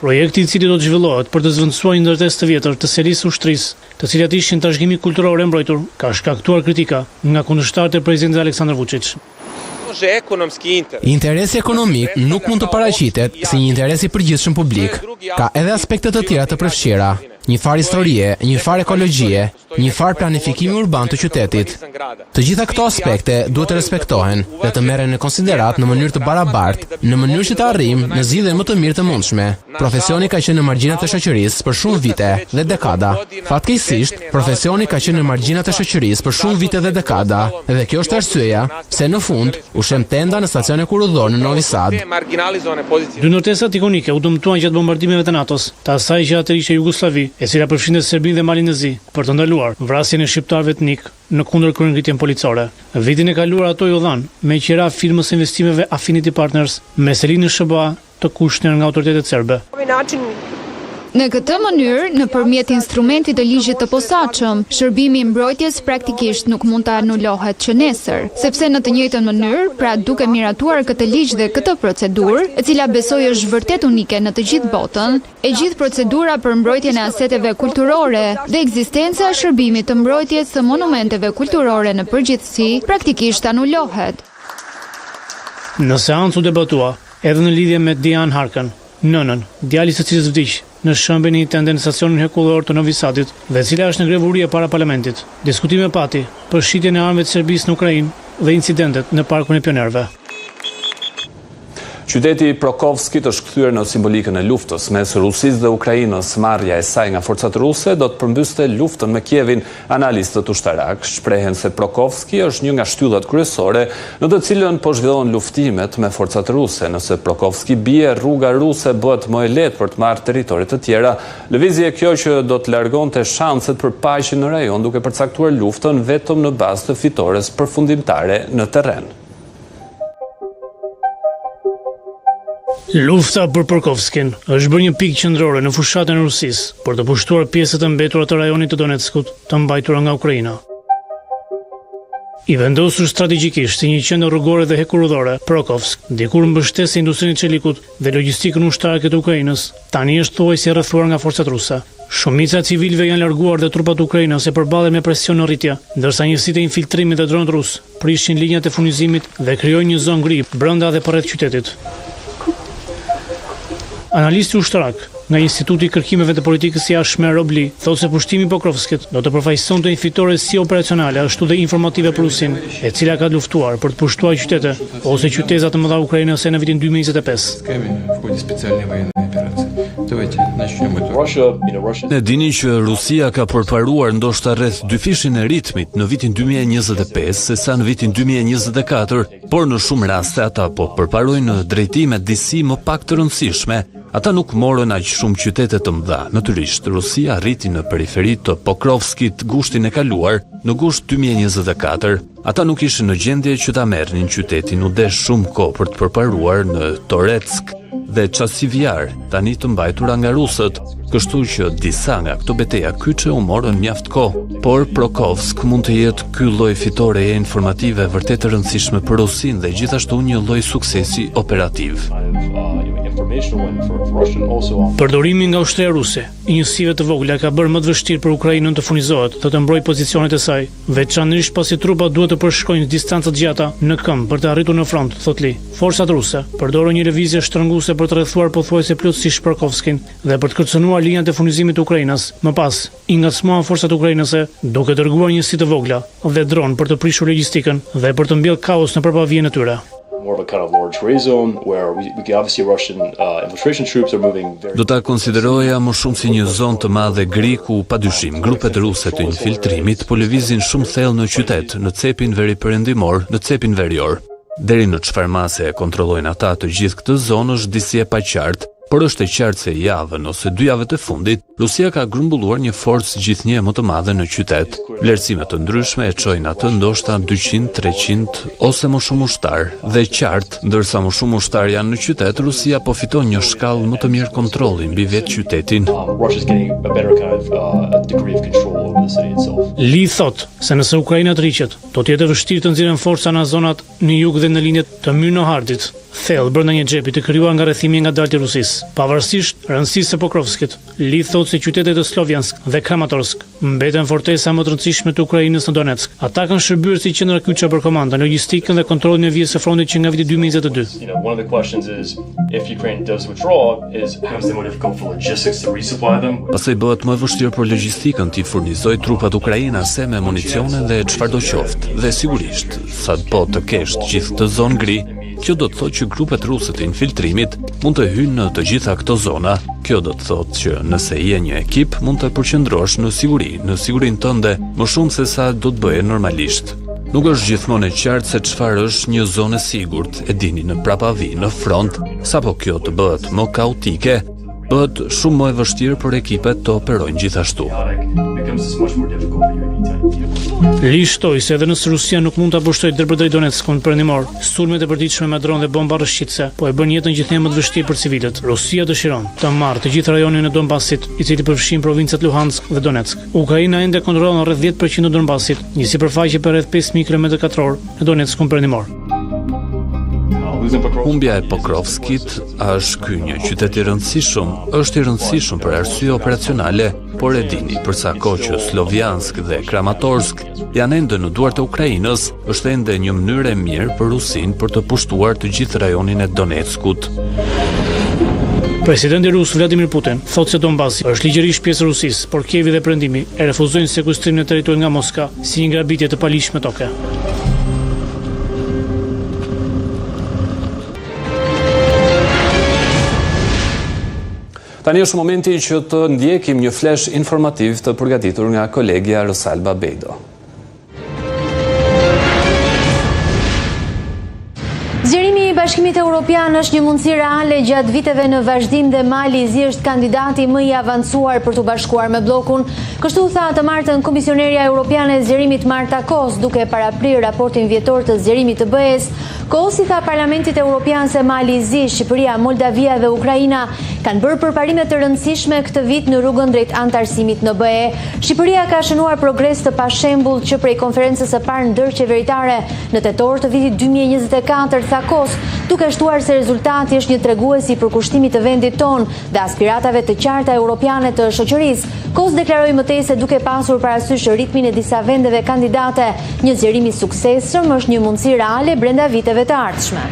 Projekti i cili do të zhvillohet për të zvendësuar një ndërtesë të vjetër të serisë ushtrisë, të cilat ishin trashëgimi kulturor e mbrojtur, ka shkaktuar kritika nga kundërshtarët e presidentit Aleksandar Vučić. Interesi ekonomik nuk mund të paraqitet si një interes i përgjithshëm publik. Ka edhe aspekte të tjera të përfshira, një farë historie, një farë ekologjie, një farë planifikimi urban të qytetit. Të gjitha këto aspekte duhet të respektohen dhe të merren në konsiderat në mënyrë të barabartë, në mënyrë që të arrijmë në zgjidhje më të mirë të mundshme. Profesioni ka qenë në margjinat e shoqërisë për shumë vite dhe dekada. Fatkeqësisht, profesioni ka qenë në margjinat e shoqërisë për shumë vite dhe dekada, dhe kjo është arsyeja pse në fund u shem tenda në stacionin kurrëdhor në Novi Sad. Dy ndërtesat ikonike u dëmtuan gjatë bombardimeve të NATO-s, të asaj që atëherë ishte Jugosllavi, e cila përfshinte Serbinë dhe Malin e Zi, për të ndaluar vrasjen e shqiptarëve etnik në kundër kryengritjen policore. Vitin e kaluar ato u dhan me qira firmës së investimeve Affinity Partners me selinë SBA të Kushner nga autoritetet serbe. Në këtë mënyrë, nëpërmjet instrumentit të ligjit të posaçëm, shërbimi i mbrojtjes praktikisht nuk mund të anulohet që nesër, sepse në të njëjtën mënyrë, pra duke miratuar këtë ligj dhe këtë procedurë, e cila besoj është vërtet unike në të gjithë botën, e gjithë procedura për mbrojtjen e aseteve kulturore dhe ekzistenca e shërbimit të mbrojtjes së monumenteve kulturore në përgjithësi praktikisht anulohet. Në seancë u debatua edhe në lidhje me Diane Harken, nënën, djali së cilës vdiq në shëmbjen e një tende në stacionin hekullor të Novi Sadit dhe cila është në grevurie para parlamentit. Diskutime pati për shitjen e armëve të Serbisë në Ukrainë dhe incidentet në parkun e pionerëve. Qyteti Prokovskit është kthyer në simbolikën e luftës mes Rusisë dhe Ukrainës. Marrja e saj nga forcat ruse do të përmbyste luftën me Kievin. Analistët ushtarak shprehen se Prokovski është një nga shtyllat kryesore në të cilën po zhvillohen luftimet me forcat ruse. Nëse Prokovski bie, rruga ruse bëhet më e lehtë për të marrë territoret të tjera. Lëvizje kjo që do të largonte shanset për paqen në rajon, duke përcaktuar luftën vetëm në bazë të fitores përfundimtare në terren. Lufta për Prokovskin është bërë një pikë qendrore në fushatën e Rusisë për të pushtuar pjesët e mbetura të rajonit të Donetskut të mbajtura nga Ukraina. I vendosur strategjikisht si një qendër rrugore dhe hekurudhore, Prokovsk, dikur mbështeste industrinë e çelikut dhe logjistikën ushtarake të Ukrainës, tani është thuajse rrethuar nga forcat ruse. Shumica e civilëve janë larguar dhe trupat ukrainase përballen me presion në rritje, ndërsa njësitë e infiltrimit dhe dronët rus prishin linjat e furnizimit dhe krijojnë një zonë gri brenda dhe përreth qytetit. Analisti ushtarak nga Instituti i Kërkimeve të Politikës së Jashtme Robli thotë se pushtimi i Pokrovskit do të përfaqësonte një fitore si operacionale ashtu dhe informative për Rusinë, e cila ka luftuar për të pushtuar qytete ose qyteza të mëdha ukrainase në vitin 2025. Ne dini që Rusia ka përparuar ndoshta rreth dyfishin e ritmit në vitin 2025 sesa në vitin 2024, por në shumë raste ata po përparojnë drejtime disi më pak të rëndësishme. Ata nuk morën aq shumë qytete të mëdha. Natyrisht, Rusia arriti në periferi të Pokrovskit gushtin e kaluar në gusht 2024. Ata nuk ishin në gjendje që ta merrnin qytetin, u desh shumë kohë për të përparuar në Toretsk dhe Chasivyar, tani të mbajtura nga rusët, kështu që disa nga këto betejë kyçe u morën mjaft kohë, por Prokovsk mund të jetë ky lloj fitoreje informative vërtet e rëndësishme për Rusinë dhe gjithashtu një lloj suksesi operativ. Përdorimi nga ushtria ruse i njësive të vogla ka bërë më të vështirë për Ukrainën të furnizohet dhe të mbrojë pozicionet e saj, veçanërisht pasi trupat duhet të përshkojnë distanca të gjata në këmbë për të arritur në front, thot Li. Forcat ruse përdorën një lëvizje shtrënguese për të rrethuar pothuajse plotësisht Prokovskin dhe për të kërcënuar linjat e furnizimit të Ukrainës. Më pas, i ngacmuan forcat ukrainase duke dërguar njësi të vogla dhe dron për të prishur logjistikën dhe për të mbjellë kaos në përpavijën e tyre. Do ta konsideroja më shumë si një zonë të madhe gri ku padyshim grupet ruse të infiltrimit po lëvizin shumë thellë në qytet, në cepin veriperëndimor, në cepin verior. Deri në çfarë mase e kontrollojnë ata të gjithë këtë zonë është disi e paqartë, por është e qartë se javën ose 2 javët e fundit, Rusia ka grumbulluar një forcë gjithnjë më të madhe në qytet. Vlerësime të ndryshme e çojnë atë ndoshta 200, 300 ose më shumë ushtar. Dhe qartë, ndërsa më shumë ushtar janë në qytet, Rusia po fiton një shkallë më të mirë kontrolli mbi vetë qytetin. Li thot se nëse Ukraina të rriqet, do të jetë vështirë të nxjerrin forca në zonat në jug dhe në linjet të Myrnohardit, thellë brenda një xhepi të krijuar nga rrethimi ngadalë i Rusisë. Pavarësisht rëndësisë së Pokrovskit, Li thot se qytetet e Slovjansk dhe Kramatorsk mbeten fortesa më të rëndësishme të Ukrainës në Donetsk. Ata kanë shërbyer si qendra kyçe për komandën, logjistikën dhe kontrollin e vijës së frontit që nga viti 2022. One of the questions is if Ukraine does withdraw is how is it more difficult for logistics to resupply them? Pastaj bëhet më vështirë për logjistikën të furnizojë trupat ukrainase me municione dhe çfarëdo qoftë. Dhe sigurisht, sa po të kesh gjithë të zonë gri, kjo do të thotë që grupet ruse të infiltrimit mund të hyjnë në të gjitha këto zona. Kjo do të thotë që nëse je një ekip, mund të përqendrosh në sigurinë tënde më shumë se sa do të bëje normalisht. Nuk është gjithmonë e qartë se çfarë është një zonë e sigurt, e dini në prapavi, në front, sapo kjo të bëhet më kaotike, bëhet shumë më e vështirë për ekipet të operojnë gjithashtu. Li shtoi se edhe nëse Rusia nuk mund ta pushtojë drejt Donetskut perëndimor, sulmet e përditshme me dronë dhe bomba rreshqitëse po e bën jetën gjithnjë më të vështirë për civilët. Rusia dëshiron të marrë të gjithë rajonin e Donbasit, i cili përfshin provincat Luhansk dhe Donetsk. Ukraina ende kontrollon rreth 10% të Donbasit, një sipërfaqe për rreth 5000 km2 në Donetskun perëndimor. Humbja e Pokrovskit është ky një qytet i rëndësishëm, është i rëndësishëm për arsye operacionale, por e dini, për sa kohë që Slovjansk dhe Kramatorsk janë ende në duart e Ukrainës, është ende një mënyrë e mirë për Rusinë për të pushtuar të gjithë rajonin e Donetskut. Presidenti rus Vladimir Putin thotë se Donbasi është ligjërisht pjesë e Rusisë, por Kievi dhe perëndimi e refuzojnë sekuestrimin e territorit nga Moska si një grabitje të palishme toke. Tani është momenti që të ndjekim një flash informativ të përgatitur nga kolegja Rosalba Bejdo. Zgjerimi i Bashkimit Evropian është një mundësi reale gjatë viteve në vazhdim dhe Mali i Zi është kandidati më i avancuar për të bashkuar me bllokun. Kështu tha të martën Komisionerja Europiane e Zgjerimit Marta Kos, duke paraprirë raportin vjetor të zgjerimit të BE-s. Kos i tha Parlamentit Evropian se Mali i Zi, Shqipëria, Moldavia dhe Ukraina kanë bërë përparime të rëndësishme këtë vit në rrugën drejt antarësimit në BE. Shqipëria ka shënuar progres të pashembull që prej konferencës së parë ndërqeveritare në tetor të vitit 2024, tha Kos, duke shtuar se rezultati është një tregues i përkushtimit të vendit ton dhe aspiratave të qarta europiane të shoqërisë. Kos deklaroi mëtej se duke pasur parasysh ritmin e disa vendeve kandidate, një zgjerim i suksesshëm është një mundësi reale brenda viteve të ardhshme.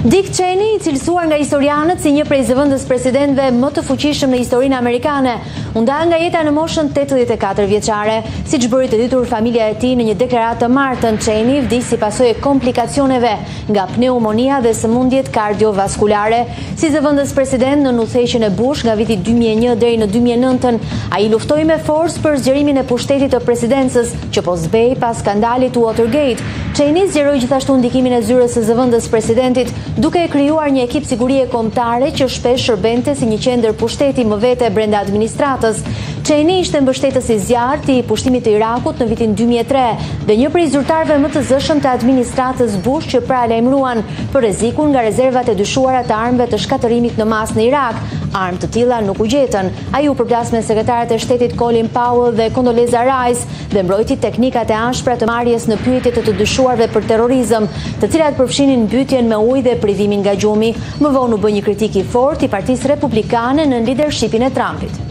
Dick Cheney, i cilësuar nga historianët si një prej zëvendës presidentëve më të fuqishëm në historinë amerikane, u nda nga jeta në moshën 84 vjeçare, siç bëri të ditur familja e tij në një deklaratë të martën. Cheney vdiq si pasojë komplikacioneve nga pneumonia dhe sëmundjet kardiovaskulare. Si zëvendës president në udhëheqjen e Bush nga viti 2001 deri në 2009, ai luftoi me forcë për zgjerimin e pushtetit të presidencës, që po zbej pas skandalit Watergate. Cheney zgjeroi gjithashtu ndikimin e zyrës së zëvendës presidentit, duke e krijuar një ekip sigurie kombëtare që shpesh shërbente si një qendër pushteti më vete brenda administratës. Cheney ishte mbështetës i zjarrt i pushtimit të Irakut në vitin 2003 dhe një prej zyrtarëve më të zëshëm të administratës Bush që paralajmëruan për rrezikun nga rezervat e dyshuara të armëve të shkatërimit në masë në Irak. Armë të tilla nuk u gjetën. Ai u përplas me sekretarët e shtetit Colin Powell dhe Condoleezza Rice dhe mbrojti teknikat e ashpra të marrjes në pyetje të dyshuarve për terrorizëm, të cilat përfshinin mbytjen me ujë dhe privimin nga gjumi. Më vonë u bë një kritik i fortë i Partisë Republikane në lidershipin e Trumpit.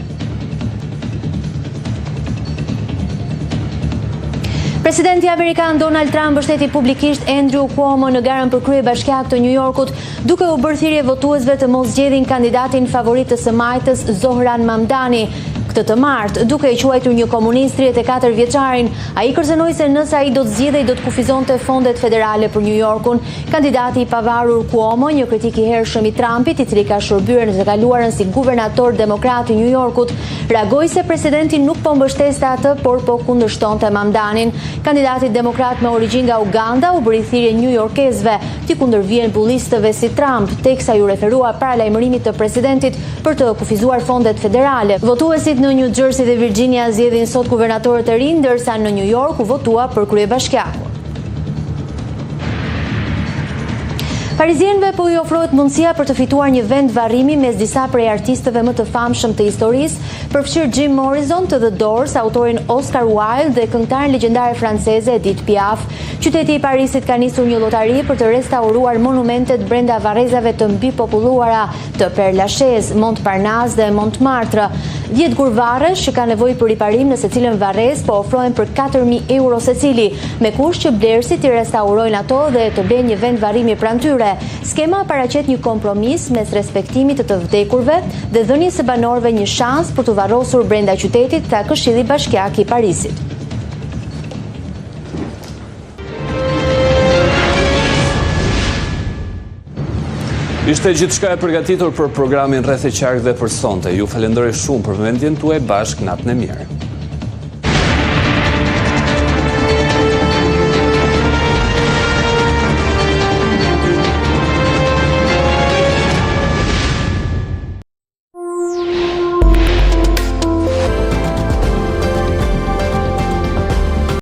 Presidenti Amerikan Donald Trump mbështeti publikisht Andrew Cuomo në garën për kryebashkiak të New Yorkut, duke u bërë thirrje votuesve të mos zgjedhin kandidatin favorit të së majtës Zohran Mamdani. këtë të martë, duke i quajtur një komunist 34 vjeçarin. Ai kërcënoi se nëse ai do të zgjidhej do të kufizonte fondet federale për New Yorkun. Kandidati i pavarur Cuomo, një kritik i hershëm i Trumpit, i cili ka shërbyer në të kaluarën si guvernator demokrat i New Yorkut, reagoi se presidenti nuk po mbështeste atë, por po kundërshtonte Mamdanin. Kandidati demokrat me origjinë nga Uganda u bëri thirrje newyorkezëve të kundërvijnë bullistëve si Trump, teksa ju referua paralajmërimit të presidentit për të kufizuar fondet federale. Votuesit në New Jersey dhe Virginia zgjedhin sot guvernatorët e rinj, ndërsa në New York u votua për kryebashkiakun. Parizienëve po i ofrohet mundësia për të fituar një vend varrimi mes disa prej artistëve më të famshëm të historisë, përfshirë Jim Morrison të The Doors, autorin Oscar Wilde dhe këngëtaren legjendare franceze Edith Piaf. Qyteti i Parisit ka nisur një llotari për të restauruar monumentet brenda varrezave të mbipopulluara të Père Lachaise, Montparnasse dhe Montmartre. 10 gurvarresh që kanë nevojë për riparim në secilën varrezë po ofrohen për 4.000 euro secili, me kusht që blerësit i restaurojnë ato dhe të blejnë një vend varrimi pranë tyre. Skema paraqet një kompromis mes respektimit të vdekurve dhe dhënies së banorëve një shans për të varrosur brenda qytetit, tha Këshilli Bashkiak i Parisit. Ishte gjithçka e përgatitur për programin Rreth e Qark dhe për sonte. Ju falenderoj shumë për vëmendjen tuaj. Bashkë natën e mirë.